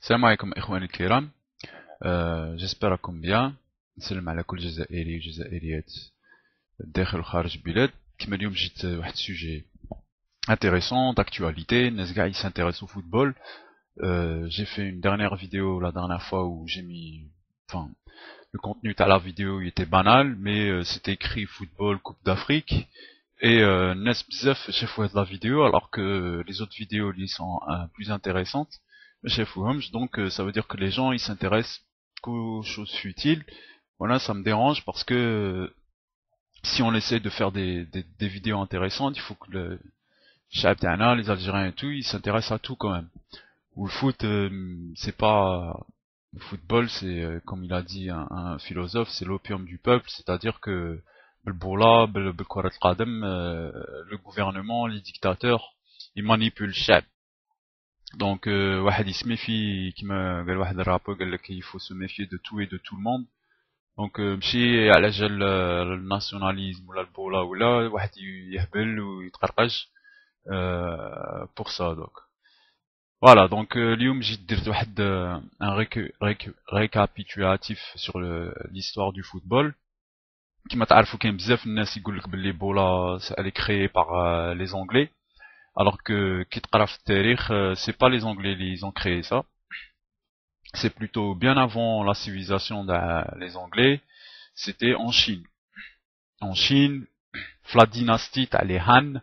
السلام عليكم إخواني الكرام. j'espère راكم bien. نسلم على كل جزائري وجزائريات الداخل وخارج البلاد. كما اليوم جيت واحد سوجي intéressant d'actualité. الناس قاع s'intéressent au football. J'ai fait une dernière vidéo la dernière fois où j'ai mis, enfin, le contenu à la vidéo il était banal, mais c'était écrit football Coupe d'Afrique. Et الناس بزاف شافوا هاد la vidéo alors que les autres vidéos ils sont plus intéressantes. Chef Worms, donc ça veut dire que les gens ils s'intéressent qu'aux choses futiles. Voilà, ça me dérange parce que si on essaie de faire des vidéos intéressantes, il faut que le Chab Tana, les Algériens et tout, ils s'intéressent à tout quand même. Ou le foot, c'est pas le football, c'est comme il a dit un philosophe, c'est l'opium du peuple, c'est-à-dire que le gouvernement, les dictateurs, ils manipulent le Chab. Donc, واحد يسميفي كيما قال واحد الرابور قال لك il faut se méfier de tout et de tout le monde. Donc ماشي على جال الناسيوناليزم ولا البولا ولا واحد يهبل ويتقرقج pour ça. Donc voilà, donc اليوم جيت درت واحد un récapitulatif sur l'histoire du football. كيما تعرفوا كاين بزاف الناس يقول لك باللي بولا elle est créée par les Anglais. Alors que Kitqaraf Tarikh, c'est pas les Anglais qui ont créé ça. C'est plutôt bien avant la civilisation des Anglais. C'était en Chine. En Chine, la dynastie les Han,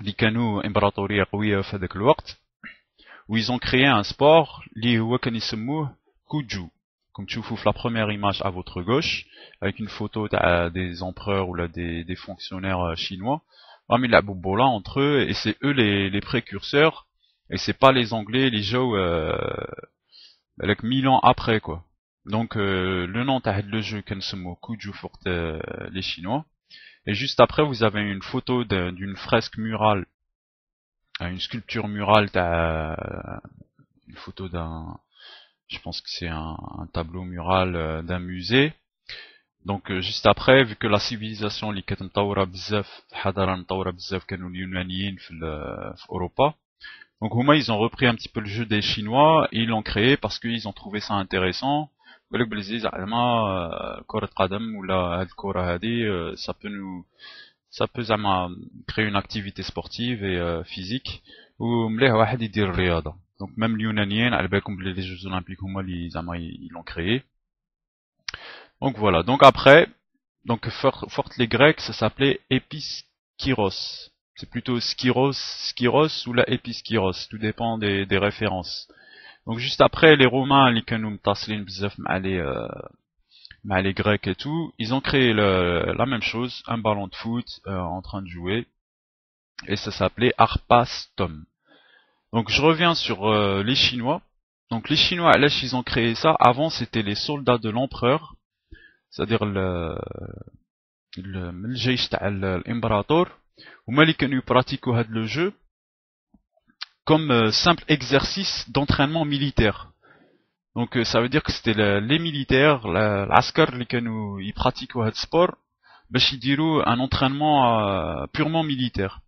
qui كانوا امبراطورية قوية في هذاك الوقت, où ils ont créé un sport اللي هو كان يسموه Kuju. Comme tu vois la première image à votre gauche, avec une photo des empereurs ou là des fonctionnaires chinois. Ils la boula entre eux et c'est eux les précurseurs et c'est pas les Anglais, les Zhou avec 1000 ans après quoi. Donc le nom le jeu Kensumo Kuju Forte les Chinois et juste après vous avez une photo d'une fresque murale, une sculpture murale, une photo d'un, je pense que c'est un tableau mural d'un musée. Donc juste après, vu que la civilisation اللي كانت مطورة بزاف, الحضارة مطورة بزاف كانوا اليونانيين في Europa. Donc هما ils ont repris un petit peu le jeu des Chinois et ils l'ont créé parce qu'ils ont trouvé ça intéressant. قالوا لك بلي زعما كرة قدم ولا هاد الكرة هادي ça peut زعما créer une activité sportive et physique ومليح واحد يدير الرياضة. Donc même اليونانيين على بالكم بلي les Jeux Olympiques هما اللي زعما ils l'ont créé. Donc voilà, donc après, donc forte les Grecs, ça s'appelait Episkyros. C'est plutôt Skyros ou la Episkyros, tout dépend des références. Donc juste après, les Romains, les Kanoum Taslin Bzaf les Grecs et tout, ils ont créé la même chose, un ballon de foot en train de jouer, et ça s'appelait Arpastom. Donc je reviens sur les Chinois. Donc les Chinois, là, ils ont créé ça. Avant, c'était les soldats de l'empereur. C'est-à-dire الجيش تاع الامبراطور هما اللي كانوا يبراتيكو هاد لو جو comme simple exercice d'entraînement militaire. Donc ça veut dire que c'était les militaires, العسكر اللي كانوا يبراتيكو هاد sport باش يديروا un entraînement purement militaire.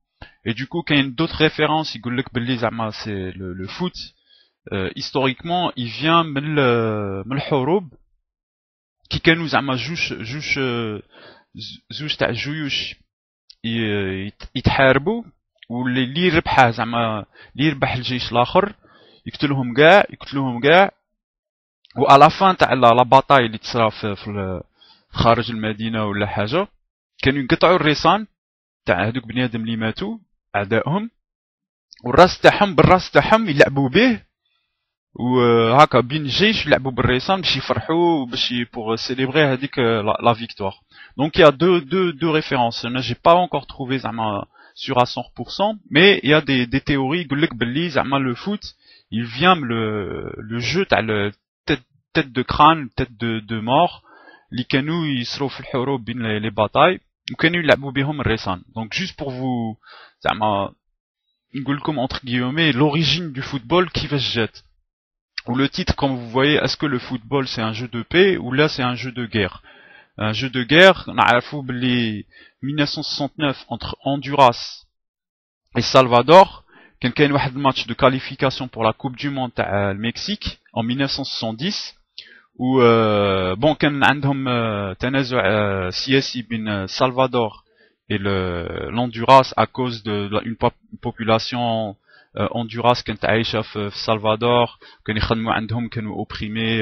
Et du coup كاين d'autres références يقول لك باللي زعما c'est le foot historiquement il vient من الحروب كي كانوا زعما زوج تاع الجيوش يتحاربوا واللي يربحه زعما اللي يربح الجيش الاخر يقتلوهم كاع وعلى فان تاع لا باتاي اللي تصرا في خارج المدينه ولا حاجه كانوا يقطعوا الرصان تاع هذوك بنادم اللي ماتوا اعدائهم والراس تاعهم بالراس تاعهم يلعبوا به وهكا بين الجيش يلعبوا بالريسان باش يفرحوا باش pour célébrer هذيك la victoire. Donc il y a deux références. J'ai pas encore trouvé زعما sûr à 100%, mais il y a des théories يقول لك باللي زعما le foot il vient le jeu تاع tête de crâne, tête de mort اللي كانوا يصروا في الحروب بين les batailles وكانوا يلعبوا بهم الريسان. Donc juste pour vous زعما نقول لكم entre guillemets l'origine du football كيفاش جات. Ou le titre, comme vous voyez, est-ce que le football c'est un jeu de paix ou là c'est un jeu de guerre? Un jeu de guerre, on a 1969 entre Honduras et Salvador, كان واحد الماتش de qualification pour la Coupe du Monde تاع المكسيك en 1970 où bon كان عندهم تنازع سياسي بين سلفادور et l'Honduras à cause de une population Honduras كانت عايشة في سلفادور كانوا يخدموا عندهم كانوا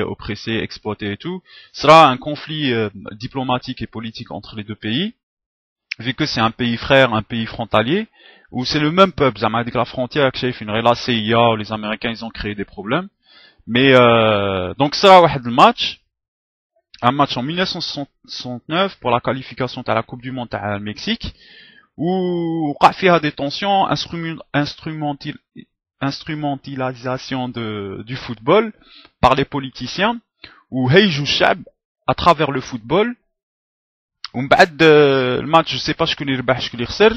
oppressés, exploités et tout. Ce sera un conflit diplomatique et politique entre les deux pays, vu que c'est un pays frère, un pays frontalier, où c'est le même peuple. زعما هذيك la frontière كشايف une la CIA, les Américains ils ont créé des problèmes. Mais donc ça واحد الماتش un match en 1969 pour la qualification à la Coupe du Monde à Mexique où وقع فيها des tensions, instrumentalisation du football par les politiciens où هيجوا الشعب à travers le football ومن بعد الماتش je sais pas شكون يربح شكون يخسر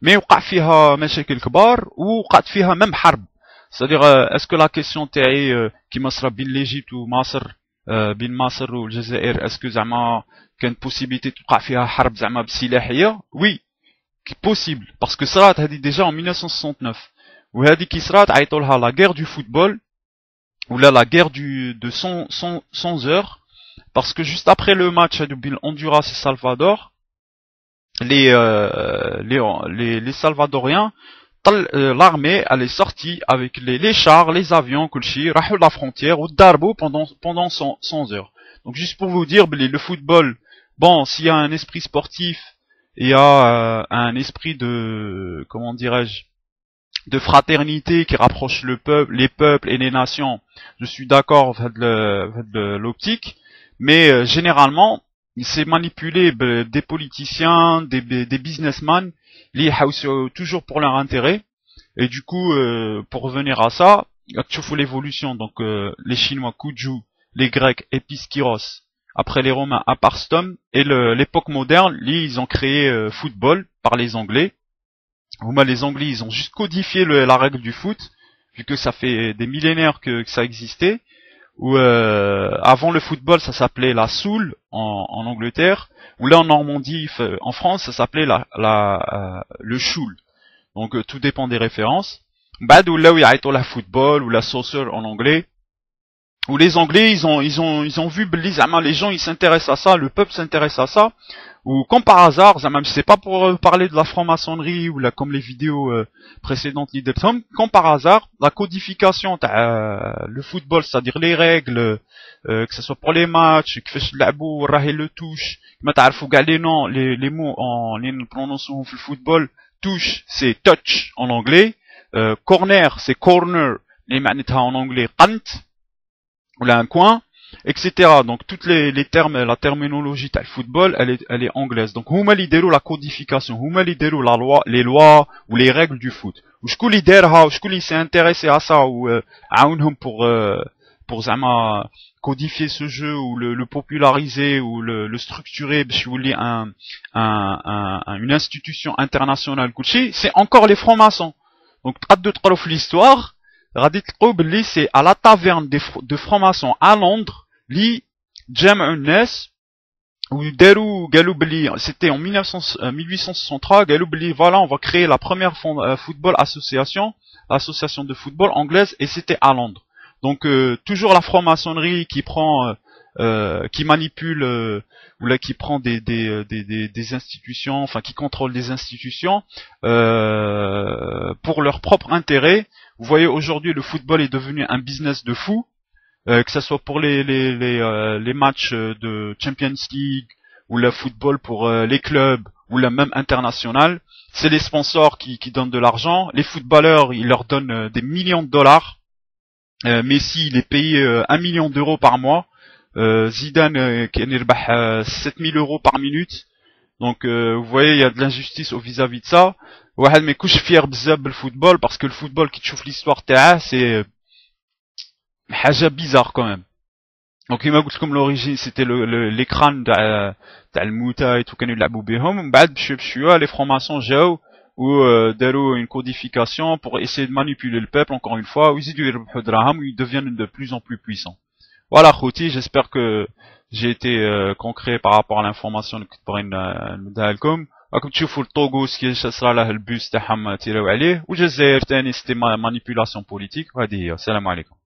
mais وقع فيها مشاكل كبار وقعت فيها même حرب. C'est-à-dire est-ce que la question تاعي كيما صرا بين ليجيبت ومصر بين مصر والجزائر est-ce que زعما كان possibilité توقع فيها حرب زعما بسلاحيه؟ oui possible parce que صرات هذه déjà en 1969 وهذه كي صرات عيطوا لها la guerre du football ou là la guerre de 100 heures parce que juste après le match de Honduras et Salvador les Salvadoriens l'armée elle est sortie avec les chars, les avions, kulchi, rahou la frontière, ou darbo pendant 100 heures. Donc juste pour vous dire, le football, bon, s'il y a un esprit sportif, il y a un esprit de, comment dirais-je, de fraternité qui rapproche les peuples et les nations, je suis d'accord avec l'optique, mais généralement, c'est manipulé des politiciens, des businessmen, les toujours pour leur intérêt. Et du coup, pour revenir à ça, tu vois l'évolution. Donc les Chinois Kuju, les Grecs Episkiros, après les Romains Aparstom, et l'époque moderne, ils ont créé football par les Anglais. Les Anglais, ils ont juste codifié la règle du foot, vu que ça fait des millénaires que ça existait. Où avant le football ça s'appelait la soule en Angleterre, ou là en Normandie, en France ça s'appelait le choule. Donc tout dépend des références. Bad ou là où il y a la football ou la soccer en anglais. Où les Anglais ils ont vu les gens ils s'intéressent à ça, le peuple s'intéresse à ça. Ou comme par hasard, même si c'est pas pour parler de la franc-maçonnerie ou là comme les vidéos précédentes comme par hasard, la codification le football, c'est-à-dire les règles, que ce soit pour les matchs, que le touche, les mots en prononçant le football, touche c'est touch en anglais, corner c'est corner, les en anglais qant, ou là un coin, etc. Donc toutes les termes, la terminologie de football, elle est anglaise. Donc huma lidero la codification, huma lidero la loi, les lois ou les règles du foot. Ou shkou li derha, ou shkou li s'est intéressé à ça ou aounhum pour zama codifier ce jeu ou le populariser ou le structurer, si vous voulez une institution internationale. C'est encore les francs-maçons. Donc trat de trop l'histoire. Radit Qobli, c'est à la taverne de francs-maçons à Londres, li Jam Nes, où Derou Galoubli, c'était en 1863, Galoubli, voilà, on va créer la première football association de football anglaise, et c'était à Londres. Donc toujours la franc-maçonnerie qui prend, qui manipule ou là qui prend des institutions, enfin qui contrôle des institutions pour leur propre intérêt. Vous voyez aujourd'hui le football est devenu un business de fou, que ce soit pour les matchs de Champions League ou le football pour les clubs ou la même international. C'est les sponsors qui donnent de l'argent. Les footballeurs ils leur donnent des millions de dollars. Messi il est payé 1 million d'euros par mois. Zidane qui est 7000 euros par minute. Donc vous voyez il y a de l'injustice vis-à-vis de ça. واحد ما يكونش fier بزاف بالفوتبول parce que le football qui تشوف l'histoire تاعه c'est حاجه bizarre quand même. Donc كما قلت لكم l'origine c'était l'écran تاع الموتى et tout كانوا يلعبوا بهم من بعد بشويه les francs-maçons جاو ou داروا une codification pour essayer de manipuler le peuple encore une fois ويزيدوا يربحوا دراهم ils deviennent de plus en plus puissants. Voilà خوتي, j'espère que j'ai été concret par rapport à l'information que كنت باغي نديها لكم. راكم تشوفوا الطوغو كي صرا له البوس تاعهم تيراو عليه، والجزائر ثاني سيتي مانيبيولاسيون بوليتيك، وهذه هي. السلام عليكم.